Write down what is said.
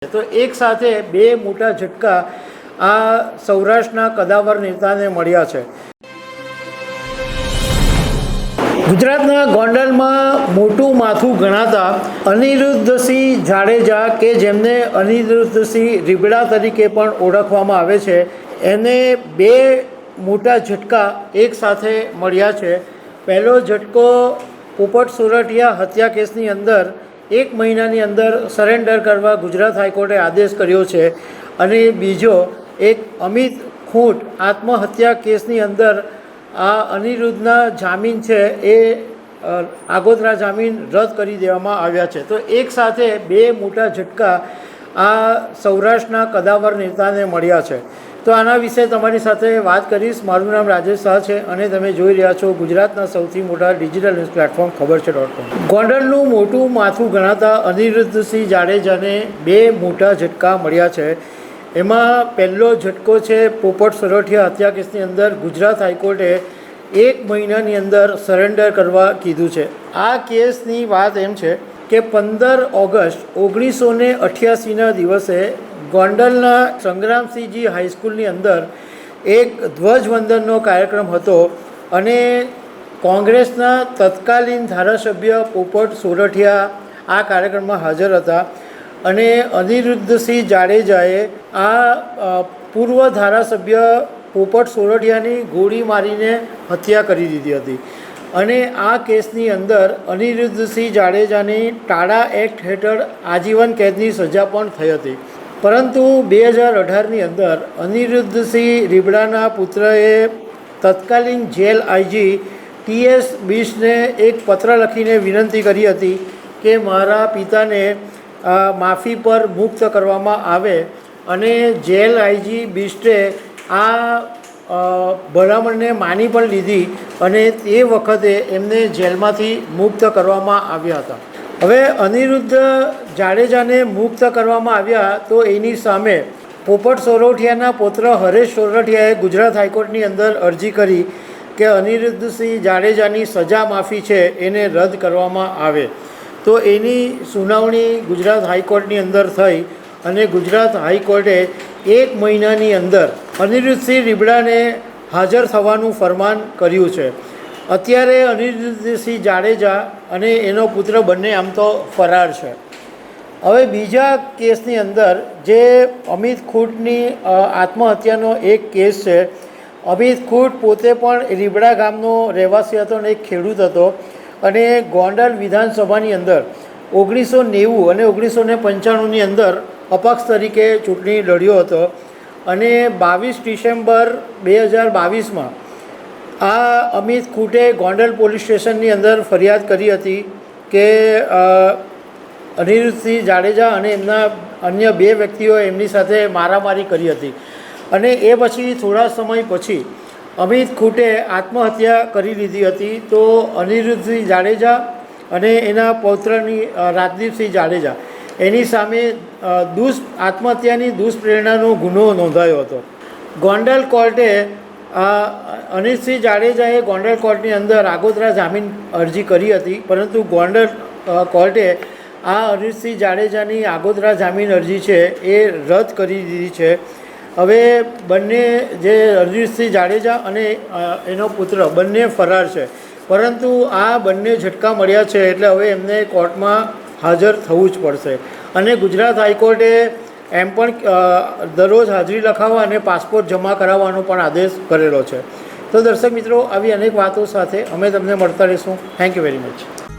તો એક સાથે બે મોટા ઝટકા આ સૌરાષ્ટ્રના કદાવર નેતાને મળ્યા છે. ગુજરાતના ગોંડલમાં મોટું માથું ગણાતા અનિરુદ્ધસિંહ જાડેજા કે જેમને અનિરુદ્ધસિંહ રીબડા તરીકે પણ ઓળખવામાં આવે છે, એને બે મોટા ઝટકા એક સાથે મળ્યા છે. પહેલો ઝટકો પોપટ સોરઠિયા હત્યા કેસની અંદર 1 મહિનાની અંદર સરેન્ડર કરવા ગુજરાત હાઈકોર્ટે આદેશ કર્યો છે, અને બીજો એક અમિત ખૂંટ આત્મહત્યા કેસની અંદર આ અનિરુદ્ધના જામીન છે એ આગોતરા જામીન રદ કરી દેવામાં આવ્યા છે. તો એક સાથે બે મોટા ઝટકા આ સૌરાષ્ટ્રના કદાવર નેતાને મળ્યા છે. તો આના વિશે તમારી સાથે વાત કરીશ. મારું નામ રાજેશ શાહ છે અને તમે જોઈ રહ્યા છો ગુજરાતના સૌથી મોટા ડિજિટલ ન્યૂઝ પ્લેટફોર્મ ખબરછે.com. ગોંડલનું મોટું માથું ગણાતા અનિરુદ્ધસિંહ જાડેજાને બે મોટા ઝટકા મળ્યા છે. એમાં પહેલો ઝટકો છે પોપટ સોરઠિયા હત્યા કેસની અંદર ગુજરાત હાઈકોર્ટે 1 મહિનાની અંદર સરેન્ડર કરવા કીધું છે. આ કેસની વાત એમ છે કે 15 ઓગસ્ટ 1988ના દિવસે ગોંડલના સંગ્રામસિંહજી હાઈસ્કૂલની અંદર એક ધ્વજવંદનનો કાર્યક્રમ હતો, અને કોંગ્રેસના તત્કાલીન ધારાસભ્ય પોપટ સોરઠિયા આ કાર્યક્રમમાં હાજર હતા, અને અનિરુદ્ધસિંહ જાડેજાએ આ પૂર્વ ધારાસભ્ય પોપટ સોરઠિયાની ગોળી મારીને હત્યા કરી દીધી હતી. અને આ કેસની અંદર અનિરુદ્ધસિંહ જાડેજાની ટાડા એક્ટ હેઠળ આજીવન કેદની સજા પણ થઈ હતી. પરંતુ 2018ની અંદર અનિરુદ્ધસિંહ રીબડાના પુત્રએ તત્કાલીન જેલ આઈજી TS બિષ્ટને એક પત્ર લખીને વિનંતી કરી હતી કે મારા પિતાને માફી પર મુક્ત કરવામાં આવે, અને જેલ આઈજી બિષ્ટે આ ભલામણને માની પણ લીધી, અને તે વખતે એમને જેલમાંથી મુક્ત કરવામાં આવ્યા હતા. હવે અનિરુદ્ધ જાડેજાને મુક્ત કરવામાં આવ્યા તો એની સામે પોપટ સોરઠિયાના પુત્ર હરેશ સોરઠિયાએ ગુજરાત હાઈકોર્ટની અંદર અરજી કરી કે અનિરુદ્ધસિંહ જાડેજાની સજા માફી છે એને રદ કરવામાં આવે. તો એની સુનાવણી ગુજરાત હાઈકોર્ટની અંદર થઈ, અને ગુજરાત હાઈકોર્ટે 1 મહિનાની અંદર અનિરુદ્ધસિંહ રીબડાને હાજર થવાનું ફરમાન કર્યું છે. અત્યારે અનિરુદ્ધસિંહ જાડેજા અને એનો પુત્ર બંને આમ તો ફરાર છે. હવે બીજા કેસની અંદર જે અમિત ખૂંટની આત્મહત્યાનો એક કેસ છે. અમિત ખૂંટ પોતે પણ રીબડા ગામનો રહેવાસી હતો અને એક ખેડૂત હતો, અને ગોંડલ વિધાનસભાની અંદર 1990 અને 1995ની અંદર અપક્ષ તરીકે ચૂંટણી લડ્યો હતો, અને 22 ડિસેમ્બર 2022માં આ અમિત ખૂંટે ગોંડલ પોલીસ સ્ટેશનની અંદર ફરિયાદ કરી હતી કે અનિરુદ્ધસિંહ જાડેજા અને એમના અન્ય બે વ્યક્તિઓએ એમની સાથે મારામારી કરી હતી. અને એ પછી થોડા સમય પછી અમિત ખૂંટે આત્મહત્યા કરી લીધી હતી. તો અનિરુદ્ધસિંહ જાડેજા અને એના પૌત્રની રાજદીપસિંહ જાડેજા એની સામે આત્મહત્યાની દુષ્પ્રેરણાનો ગુનો નોંધાયો હતો. ગોંડલ કોર્ટે અનિરુદ્ધસિંહ જાડેજાએ ગોંડલ કોર્ટની અંદર આગોતરા જામીન અરજી કરી હતી, પરંતુ ગોંડલ કોર્ટે આ અનિરુદ્ધસિંહ જાડેજાની આગોતરા જામીન અરજી છે એ રદ કરી દીધી છે. હવે બંને જે અનિરુદ્ધસિંહ જાડેજા અને એનો પુત્ર બંને ફરાર છે, પરંતુ આ બંને ઝટકા મળ્યા છે એટલે હવે એમને કોર્ટમાં હાજર થવું જ પડશે. અને ગુજરાત હાઈકોર્ટે એમ પણ દરરોજ હાજરી લખાવવા અને પાસપોર્ટ જમા કરાવવાનો પણ આદેશ કરેલો છે. તો દર્શક મિત્રો, આવી અનેક વાતો સાથે અમે તમને મળતા રહીશું. Thank you very much.